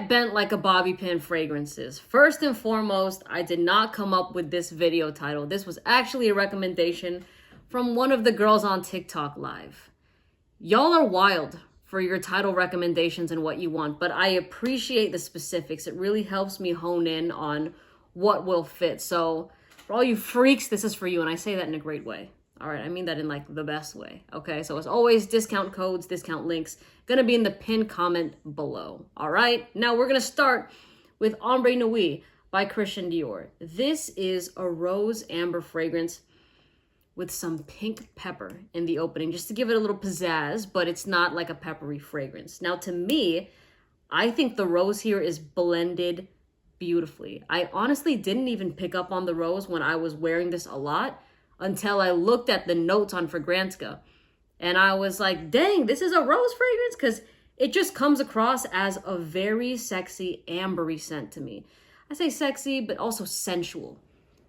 Bent like a bobby pin fragrances. First and foremost, I did not come up with this video title. This was actually a recommendation from one of the girls on TikTok Live. Y'all are wild for your title recommendations and what you want, but I appreciate the specifics. It really helps me hone in on what will fit. So for all you freaks, this is for you, and I say that in a great way. All right, I mean that in like the best way, okay? So as always, discount codes, discount links, gonna be in the pinned comment below, all right? Now we're gonna start with Ombre Noi by Christian Dior. This is a rose amber fragrance with some pink pepper in the opening, just to give it a little pizzazz, but it's not like a peppery fragrance. Now to me, I think the rose here is blended beautifully. I honestly didn't even pick up on the rose when I was wearing this a lot, until I looked at the notes on Fragrantica. And I was like, dang, this is a rose fragrance? Because it just comes across as a very sexy, ambery scent to me. I say sexy, but also sensual.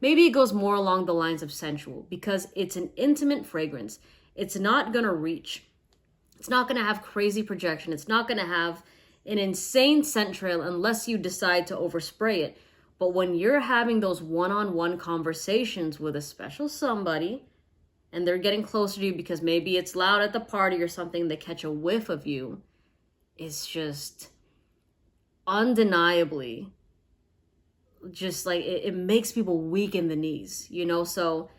Maybe it goes more along the lines of sensual because it's an intimate fragrance. It's not going to reach. It's not going to have crazy projection. It's not going to have an insane scent trail unless you decide to overspray it. But when you're having those one-on-one conversations with a special somebody and they're getting closer to you because maybe it's loud at the party or something, they catch a whiff of you, it's just undeniably just like it makes people weak in the knees, you know? So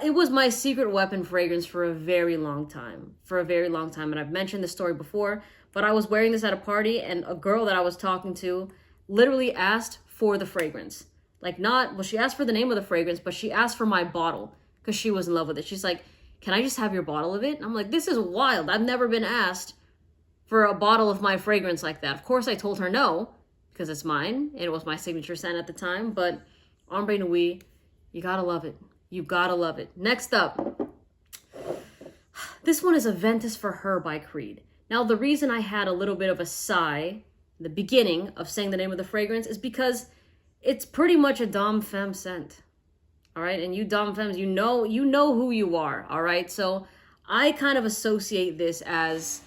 it was my secret weapon fragrance for a very long time, And I've mentioned this story before, but I was wearing this at a party and a girl that I was talking to literally asked for the fragrance. Like she asked for the name of the fragrance, but she asked for my bottle because she was in love with it. She's like, can I just have your bottle of it? And I'm like, this is wild. I've never been asked for a bottle of my fragrance like that. Of course, I told her no because it's mine. And it was my signature scent at the time. But Ombre Noi, you gotta love it. You gotta love it. Next up, this one is a Ventus for Her by Creed. Now, the reason I had a little bit of a sigh the beginning of saying the name of the fragrance is because it's pretty much a dom femme scent. All right. And you dom femmes, you know who you are. All right. So I kind of associate this as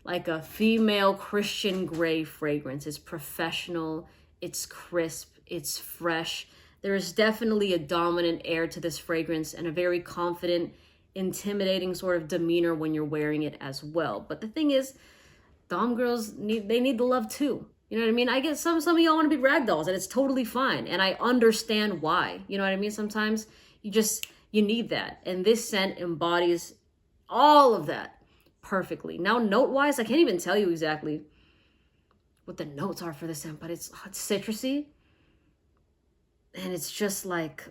like a female Christian Grey fragrance. It's professional. It's crisp. It's fresh. There is definitely a dominant air to this fragrance and a very confident, intimidating sort of demeanor when you're wearing it as well. But the thing is, dom girls need the love too. You know what I mean? I get some of y'all want to be ragdolls and it's totally fine. And I understand why. You know what I mean? Sometimes you need that. And this scent embodies all of that perfectly. Now, note-wise, I can't even tell you exactly what the notes are for the scent, but it's citrusy. And it's just like,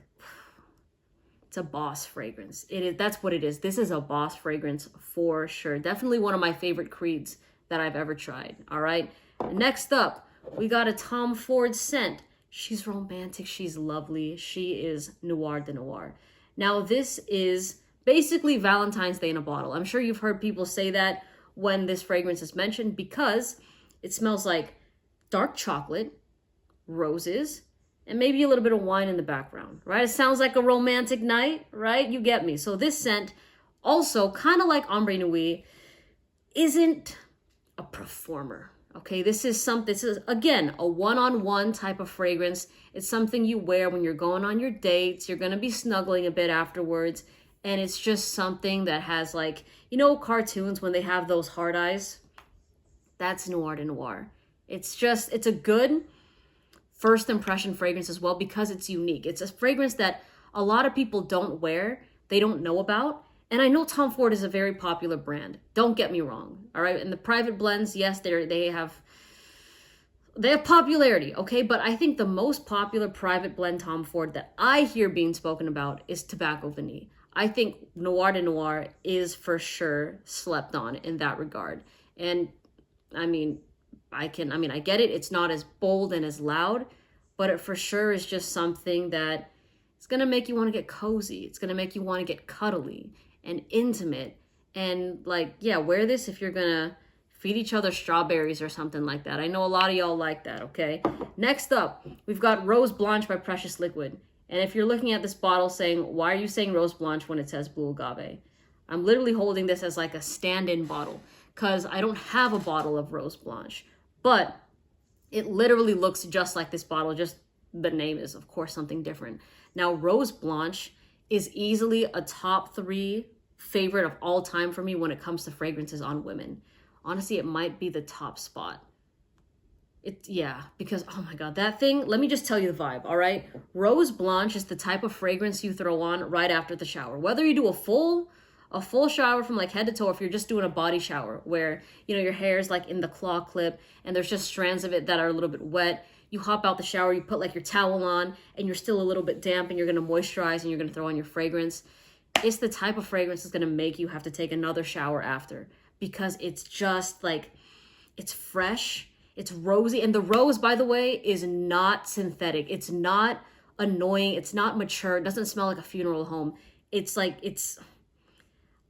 it's a boss fragrance. That's what it is. This is a boss fragrance for sure. Definitely one of my favorite Creeds that I've ever tried. All right. Next up, we got a Tom Ford scent. She's romantic. She's lovely. She is Noir de Noir. Now, this is basically Valentine's Day in a bottle. I'm sure you've heard people say that when this fragrance is mentioned because it smells like dark chocolate, roses, and maybe a little bit of wine in the background, right? It sounds like a romantic night, right? You get me. So this scent, also kind of like Ombre Noi, isn't a performer. Okay, this is again a one-on-one type of fragrance. It's something you wear when you're going on your dates. You're gonna be snuggling a bit afterwards, and it's just something that has, like, you know, cartoons when they have those hard eyes. That's Noir de Noir. It's a good first impression fragrance as well because it's unique. It's a fragrance that a lot of people don't wear, they don't know about. And I know Tom Ford is a very popular brand. Don't get me wrong. All right. And the private blends, yes, they have popularity. Okay. But I think the most popular private blend Tom Ford that I hear being spoken about is Tobacco Vanille. I think Noir de Noir is for sure slept on in that regard. And I mean, I get it. It's not as bold and as loud, but it for sure is just something that it's going to make you want to get cozy. It's going to make you want to get cuddly and intimate and, like, yeah, wear this if you're gonna feed each other strawberries or something like that. I know a lot of y'all like that. Okay, next up we've got Rose Blanche by Precious Liquid. And if you're looking at this bottle saying, why are you saying Rose Blanche when it says Blue Agave, I'm literally holding this as like a stand-in bottle because I don't have a bottle of Rose Blanche. But It literally looks just like this bottle, just the name is, of course, something different. Now, Rose Blanche is easily a top 3 favorite of all time for me when it comes to fragrances on women. Honestly, it might be the top spot. Yeah, because, oh my God, that thing, let me just tell you the vibe, all right? Rose Blanche is the type of fragrance you throw on right after the shower. Whether you do a full shower from like head to toe, or if you're just doing a body shower where, you know, your hair is like in the claw clip and there's just strands of it that are a little bit wet. You hop out the shower, you put like your towel on and you're still a little bit damp and you're going to moisturize and you're going to throw on your fragrance. It's the type of fragrance that's going to make you have to take another shower after, because it's just like, it's fresh, it's rosy. And the rose, by the way, is not synthetic. It's not annoying. It's not mature. It doesn't smell like a funeral home. It's like,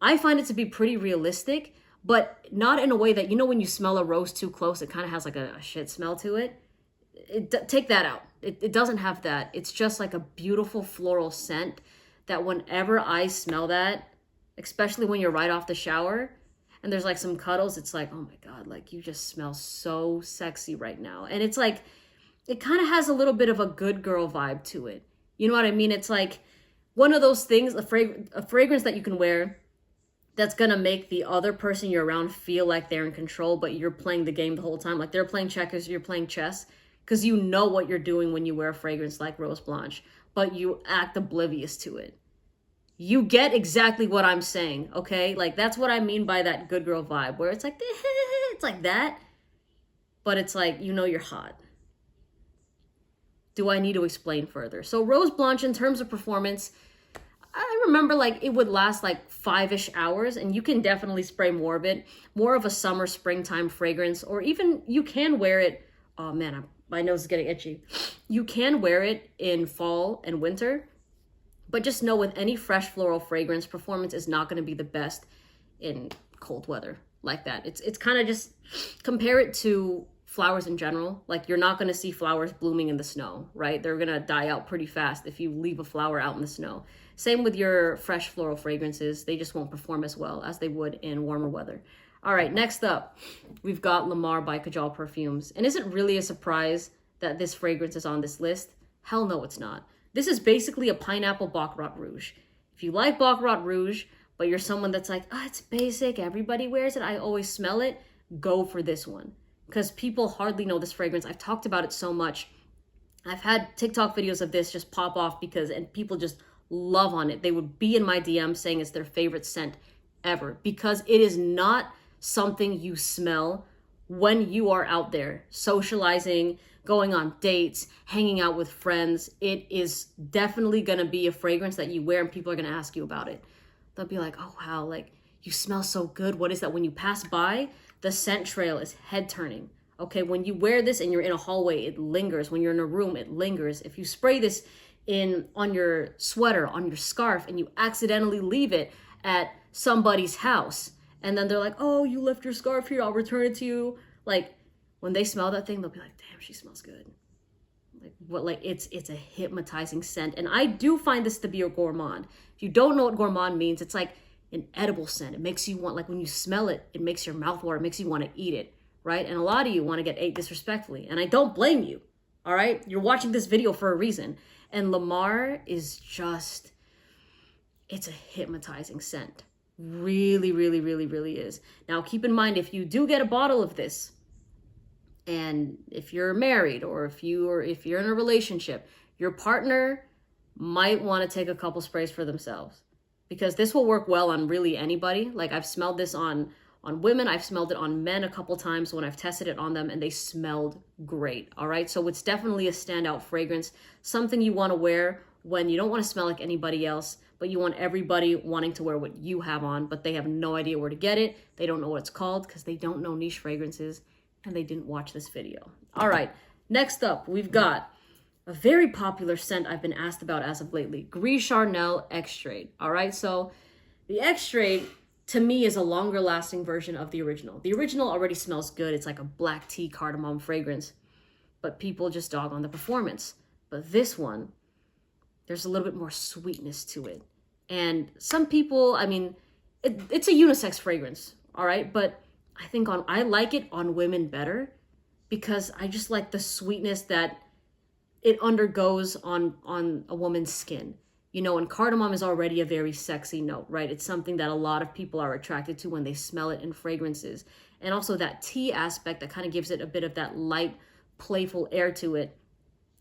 I find it to be pretty realistic, but not in a way that, you know, when you smell a rose too close, it kind of has like a shit smell to it. Take that out. It doesn't have that. It's just like a beautiful floral scent that whenever I smell that, especially when you're right off the shower and there's like some cuddles, it's like, oh my God, like you just smell so sexy right now. And it's like, it kind of has a little bit of a good girl vibe to it. You know what I mean? It's like one of those things, a fragrance that you can wear that's gonna make the other person you're around feel like they're in control, but you're playing the game the whole time. Like they're playing checkers, you're playing chess, because you know what you're doing when you wear a fragrance like Rose Blanche, but you act oblivious to it. You get exactly what I'm saying, okay? Like that's what I mean by that good girl vibe, where it's like, it's like that, but it's like, you know, you're hot. Do I need to explain further? So Rose Blanche, in terms of performance, I remember like it would last like 5-ish hours, and you can definitely spray more of it, more of a summer, springtime fragrance, or even you can wear it. Oh man, my nose is getting itchy. You can wear it in fall and winter, but just know with any fresh floral fragrance, performance is not going to be the best in cold weather like that. It's kind of just compare it to flowers in general. Like you're not going to see flowers blooming in the snow, right? They're going to die out pretty fast if you leave a flower out in the snow. Same with your fresh floral fragrances. They just won't perform as well as they would in warmer weather. All right, next up, we've got Lamar by Kajal Perfumes. And is it really a surprise that this fragrance is on this list? Hell no, it's not. This is basically a pineapple Baccarat Rouge. If you like Baccarat Rouge, but you're someone that's like, oh, it's basic, everybody wears it, I always smell it, go for this one. Because people hardly know this fragrance. I've talked about it so much. I've had TikTok videos of this just pop off and people just love on it. They would be in my DM saying it's their favorite scent ever, because it is not something you smell when you are out there socializing, going on dates, hanging out with friends. It is definitely going to be a fragrance that you wear and people are going to ask you about it. They'll be like, oh wow, like you smell so good. What is that? When you pass by, the scent trail is head turning. Okay, when you wear this and you're in a hallway, it lingers. When you're in a room, it lingers. If you spray this on your sweater, on your scarf, and you accidentally leave it at somebody's house, and then they're like, oh, you left your scarf here, I'll return it to you. Like when they smell that thing, they'll be like, damn, she smells good. Like what? Like it's a hypnotizing scent. And I do find this to be a gourmand. If you don't know what gourmand means, it's like an edible scent. It makes you want, like when you smell it, it makes your mouth water, it makes you want to eat it, right? And a lot of you want to get ate disrespectfully, and I don't blame you. All right, you're watching this video for a reason. And Lamar is just, it's a hypnotizing scent. Really, really, really, really is. Now, keep in mind, if you do get a bottle of this, and if you're married or if you're in a relationship, your partner might want to take a couple sprays for themselves, because this will work well on really anybody. Like I've smelled this on women. I've smelled it on men a couple times when I've tested it on them, and they smelled great. All right. So it's definitely a standout fragrance, something you want to wear when you don't want to smell like anybody else, but you want everybody wanting to wear what you have on, but they have no idea where to get it. They don't know what it's called because they don't know niche fragrances and they didn't watch this video. All right. Next up, we've got a very popular scent I've been asked about as of lately, Gris Charnel Xray. All right. So the Xray, to me, is a longer lasting version of the original. The original already smells good. It's like a black tea cardamom fragrance, but people just dog on the performance. But this one, there's a little bit more sweetness to it. And some people, I mean, it's a unisex fragrance, all right? But I like it on women better because I just like the sweetness that it undergoes on a woman's skin. You know, and cardamom is already a very sexy note, right? It's something that a lot of people are attracted to when they smell it in fragrances. And also that tea aspect that kind of gives it a bit of that light, playful air to it.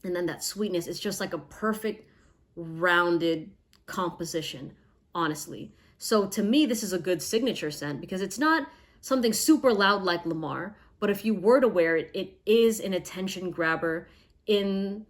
And then that sweetness, it's just like a perfect rounded composition, honestly. So to me, this is a good signature scent because it's not something super loud like Lamar, but if you were to wear it, it is an attention grabber in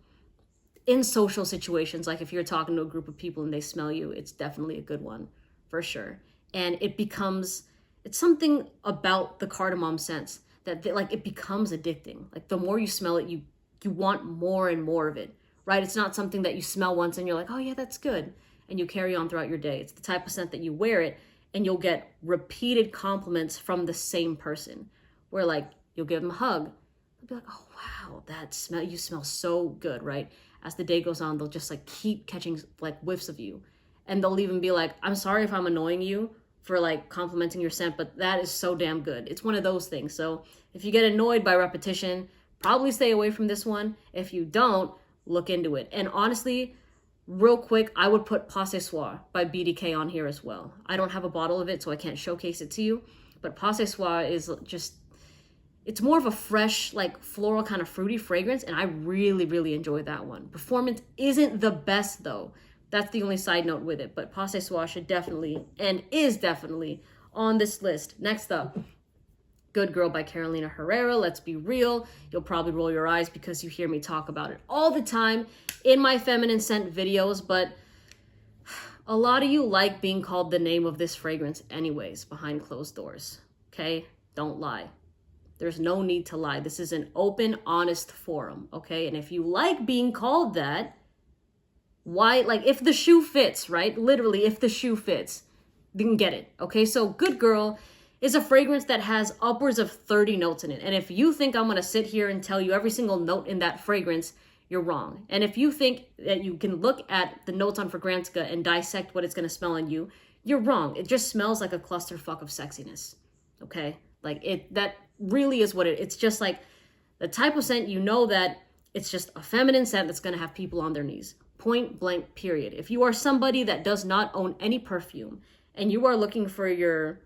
social situations. Like if you're talking to a group of people and they smell you, it's definitely a good one for sure. And it's something about the cardamom scents that like it becomes addicting. Like the more you smell it, you want more and more of it, right? It's not something that you smell once and you're like, oh yeah, that's good, and you carry on throughout your day. It's the type of scent that you wear it and you'll get repeated compliments from the same person, where like you'll give them a hug, they'll be like, oh wow, you smell so good, right? As the day goes on, they'll just like keep catching like whiffs of you, and they'll even be like, I'm sorry if I'm annoying you for like complimenting your scent, but that is so damn good. It's one of those things. So if you get annoyed by repetition, probably stay away from this one. If you don't, look into it. And honestly, real quick, I would put Pas Ce Soir by BDK on here as well. I don't have a bottle of it, so I can't showcase it to you, but Pas Ce Soir is just, it's more of a fresh, like floral kind of fruity fragrance, and I really, really enjoy that one. Performance isn't the best though. That's the only side note with it, but Pas Ce Soir should definitely, and is definitely, on this list. Next up, Good Girl by Carolina Herrera. Let's be real, you'll probably roll your eyes because you hear me talk about it all the time in my feminine scent videos, but a lot of you like being called the name of this fragrance anyways behind closed doors, okay? Don't lie. There's no need to lie. This is an open, honest forum, okay? And if you like being called that, why, like if the shoe fits, right? Literally, if the shoe fits, then get it, okay? So Good Girl is a fragrance that has upwards of 30 notes in it. And if you think I'm gonna sit here and tell you every single note in that fragrance, you're wrong. And if you think that you can look at the notes on Fragrantica and dissect what it's gonna smell on you, you're wrong. It just smells like a clusterfuck of sexiness, okay? Like that really is what it's just like the type of scent, you know, that it's just a feminine scent that's gonna have people on their knees. Point blank, period. If you are somebody that does not own any perfume and you are looking for the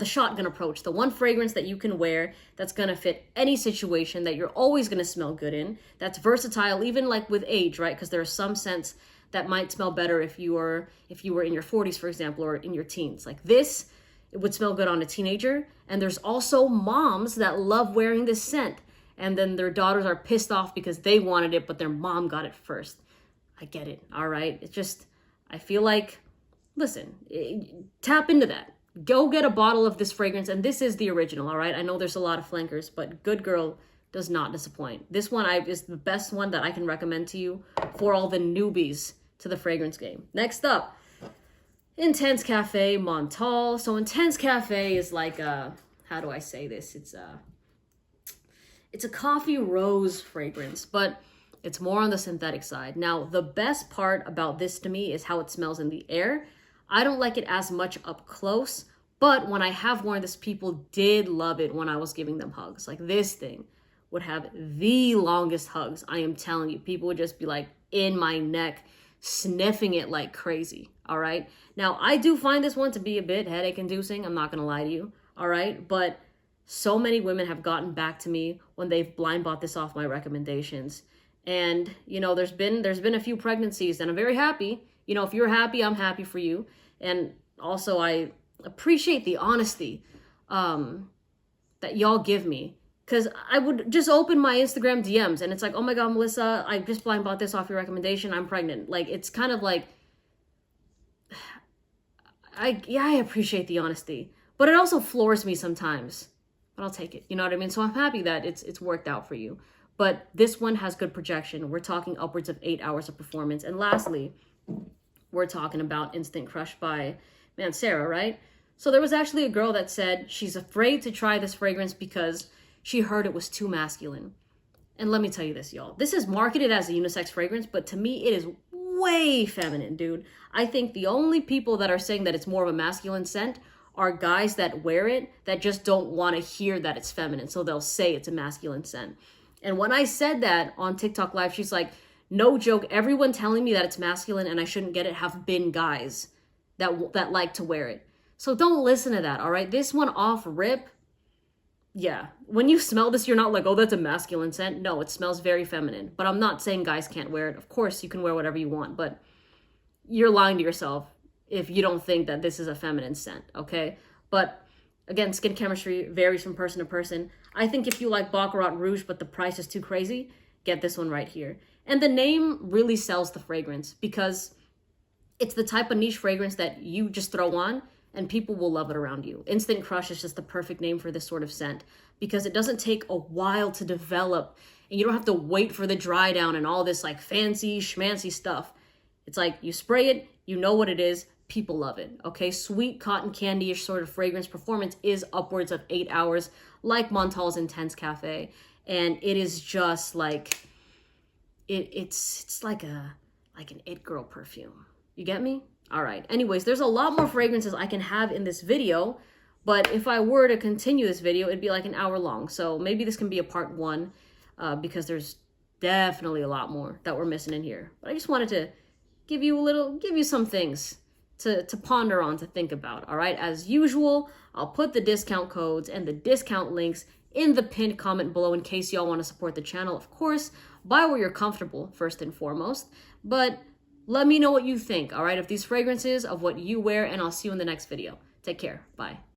shotgun approach, the one fragrance that you can wear that's gonna fit any situation, that you're always gonna smell good in, that's versatile, even like with age, right? Because there are some scents that might smell better if you were in your 40s, for example, or in your teens. Like this, it would smell good on a teenager. And there's also moms that love wearing this scent, and then their daughters are pissed off because they wanted it, but their mom got it first. I get it, all right? It's just, I feel like, listen, tap into that. Go get a bottle of this fragrance, and this is the original, all right? I know there's a lot of flankers, but Good Girl does not disappoint. This one is the best one that I can recommend to you for all the newbies to the fragrance game. Next up, Intense Cafe Montal. So Intense Cafe is like a, how do I say this? It's a coffee rose fragrance, but it's more on the synthetic side. Now, the best part about this to me is how it smells in the air. I don't like it as much up close, but when I have worn this, people did love it when I was giving them hugs. Like this thing would have the longest hugs. I am telling you, people would just be like in my neck, sniffing it like crazy, all right? Now, I do find this one to be a bit headache inducing. I'm not gonna lie to you, all right? But so many women have gotten back to me when they've blind bought this off my recommendations. And, you know, there's been a few pregnancies, and I'm very happy. You know, if you're happy, I'm happy for you. And also, I appreciate the honesty that y'all give me. Because I would just open my Instagram DMs, and it's like, oh my God, Melissa, I just blind bought this off your recommendation. I'm pregnant. Like, it's kind of like, I appreciate the honesty. But it also floors me sometimes. But I'll take it. You know what I mean? So I'm happy that it's worked out for you. But this one has good projection. We're talking upwards of 8 hours of performance. And lastly, we're talking about Instant Crush by Sarah, right? So there was actually a girl that said she's afraid to try this fragrance because she heard it was too masculine. And let me tell you this, y'all. This is marketed as a unisex fragrance, but to me, it is way feminine, dude. I think the only people that are saying that it's more of a masculine scent are guys that wear it that just don't want to hear that it's feminine. So they'll say it's a masculine scent. And when I said that on TikTok Live, she's like, no joke, everyone telling me that it's masculine and I shouldn't get it have been guys that like to wear it. So don't listen to that, all right? This one off rip, yeah. When you smell this, you're not like, oh, that's a masculine scent. No, it smells very feminine. But I'm not saying guys can't wear it. Of course, you can wear whatever you want, but you're lying to yourself if you don't think that this is a feminine scent, okay? But again, skin chemistry varies from person to person. I think if you like Baccarat Rouge, but the price is too crazy, get this one right here. And the name really sells the fragrance because it's the type of niche fragrance that you just throw on and people will love it around you. Instant Crush is just the perfect name for this sort of scent because it doesn't take a while to develop and you don't have to wait for the dry down and all this like fancy schmancy stuff. It's like you spray it, you know what it is, people love it, okay? Sweet cotton candy-ish sort of fragrance performance is upwards of 8 hours, like Montal's Intense Cafe. And it is just like, it's like an it girl perfume. You get me? All right. Anyways, there's a lot more fragrances I can have in this video, but if I were to continue this video, it'd be like an hour long. So maybe this can be a part 1 because there's definitely a lot more that we're missing in here. But I just wanted to give you some things to ponder on, to think about. All right. As usual, I'll put the discount codes and the discount links in the pinned comment below in case y'all want to support the channel. Of course, buy where you're comfortable first and foremost, but let me know what you think, all right, of these fragrances, of what you wear, and I'll see you in the next video. Take care. Bye.